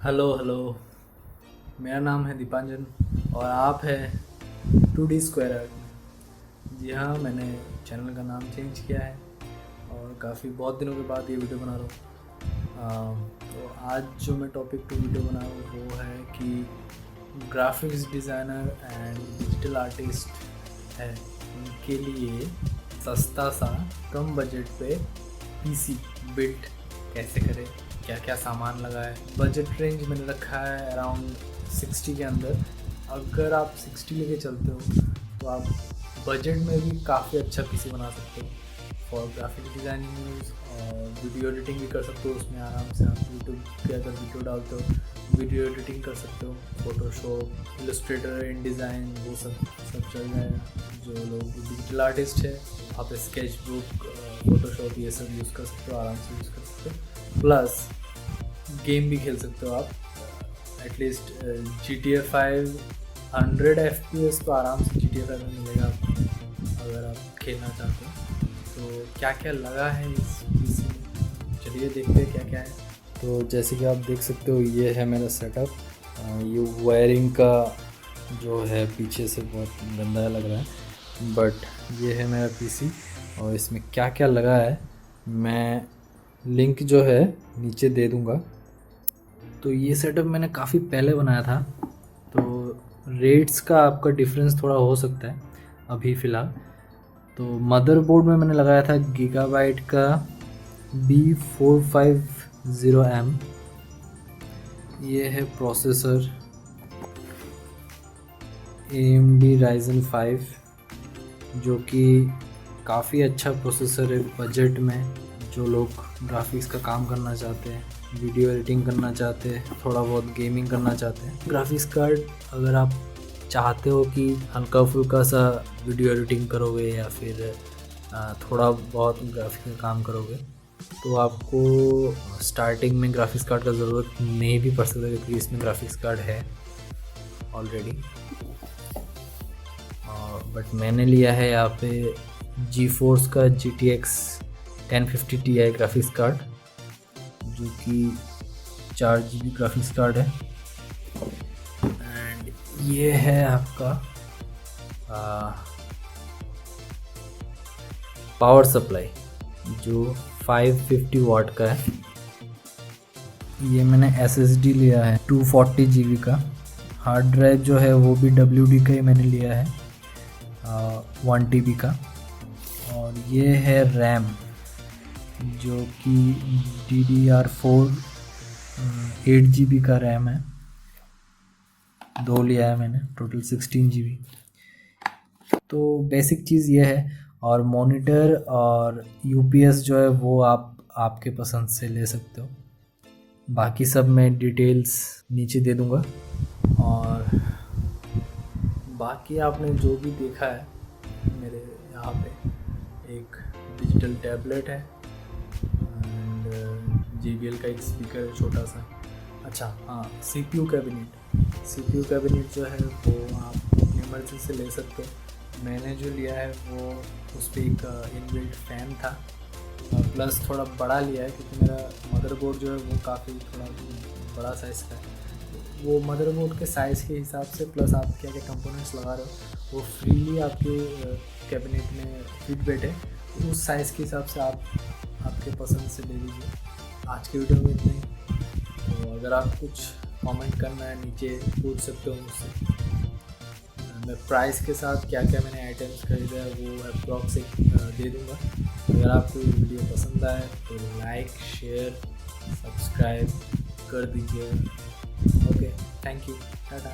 Hello hello. मेरा नाम है दीपांजन और आप है 2D स्क्वायर आर्ट में। जी हाँ, मैंने चैनल का नाम चेंज किया है और काफ़ी बहुत दिनों के बाद ये वीडियो बना रहा हूँ। तो आज जो मैं टॉपिक पे वीडियो बना रहा हूँ वो है कि graphics designer and digital artist है उनके लिए सस्ता सा कम बजट पे पीसी बिल्ड कैसे करें, क्या क्या सामान लगा है। बजट रेंज मैंने रखा है अराउंड 60 के अंदर। अगर आप 60 लेके चलते हो तो आप बजट में भी काफ़ी अच्छा पीसी बना सकते हो फॉर ग्राफिक डिज़ाइनिंग यूज़, और वीडियो एडिटिंग भी कर सकते हो उसमें आराम से। आप यूट्यूब पे अगर वीडियो डालते हो वीडियो एडिटिंग कर सकते हो, फोटोशॉप, इलस्ट्रेटर, इन डिज़ाइन, वो सब चल जाएगा। जो लोग डिजिटल आर्टिस्ट है आप स्केचबुक, फोटोशॉप ये सब यूज़ कर सकते हो, आराम से यूज़ कर सकते हो। प्लस गेम भी खेल सकते हो आप। एटलीस्ट GTA 5 100 FPS तो आराम से GTA 5 में मिलेगा आपको अगर आप खेलना चाहते हो। तो क्या क्या लगा है इस पीसी में, चलिए देखते हैं क्या क्या है। तो जैसे कि आप देख सकते हो ये है मेरा सेटअप। ये वायरिंग का जो है पीछे से बहुत गंदा लग रहा है, बट ये है मेरा पीसी और इसमें क्या क्या लगा है मैं लिंक जो है नीचे दे दूँगा। तो ये सेटअप मैंने काफ़ी पहले बनाया था, तो रेट्स का आपका डिफरेंस थोड़ा हो सकता है अभी फ़िलहाल। तो मदरबोर्ड में मैंने लगाया था गीगाबाइट का B450M। ये है प्रोसेसर AMD Ryzen 5, जो कि काफ़ी अच्छा प्रोसेसर है बजट में। जो लोग ग्राफिक्स का काम करना चाहते हैं, वीडियो एडिटिंग करना चाहते हैं, थोड़ा बहुत गेमिंग करना चाहते हैं, ग्राफिक्स कार्ड अगर आप चाहते हो कि हल्का फुल्का सा वीडियो एडिटिंग करोगे या फिर थोड़ा बहुत ग्राफिक्स का काम करोगे तो आपको स्टार्टिंग में ग्राफिक्स कार्ड का ज़रूरत नहीं भी पड़ सकता, क्योंकि इसमें ग्राफिक्स कार्ड है ऑलरेडी। बट मैंने लिया है यहाँ पे GeForce का GTX 1050 Ti ग्राफिक्स कार्ड, जो कि 4 GB ग्राफिक्स कार्ड है। एंड ये है आपका पावर सप्लाई जो 550 वाट का है। ये मैंने SSD लिया है 240 GB का। हार्ड ड्राइव जो है वो भी WD का ही मैंने लिया है 1 TB का। और ये है रैम जो कि DDR4 8 GB का रैम है। 2 लिया है मैंने, टोटल 16 GB। तो बेसिक चीज़ ये है। और मॉनिटर और UPS जो है वो आपके पसंद से ले सकते हो। बाकी सब मैं डिटेल्स नीचे दे दूँगा। और बाकी आपने जो भी देखा है मेरे यहाँ पे एक डिजिटल टैबलेट है एंड JBL का एक स्पीकर है छोटा सा। अच्छा हाँ, CPU कैबिनेट जो है वो आप अपनी मर्ज़ी से ले सकते हो। मैंने जो लिया है वो उस पर एक इनबिल्ट फ़ैन था, और प्लस थोड़ा बड़ा लिया है क्योंकि मेरा मदरबोर्ड जो है वो काफ़ी थोड़ा बड़ा साइज़ का है। वो मदरबोर्ड के साइज़ के हिसाब से प्लस आप क्या क्या कंपोनेंट्स लगा रहे हो वो फ्रीली आपके कैबिनेट में फिट बैठे, उस साइज़ के हिसाब से आप आपके पसंद से ले लीजिए। आज के वीडियो में इतना ही। तो अगर आप कुछ कमेंट करना है नीचे पूछ सकते हो मुझसे। मैं प्राइस के साथ क्या क्या मैंने आइटम्स खरीदा है वो अप्रॉक्स दे दूँगा। अगर आपको ये वीडियो पसंद आए तो लाइक, शेयर, सब्सक्राइब कर दीजिए। Okay, thank you, Tata.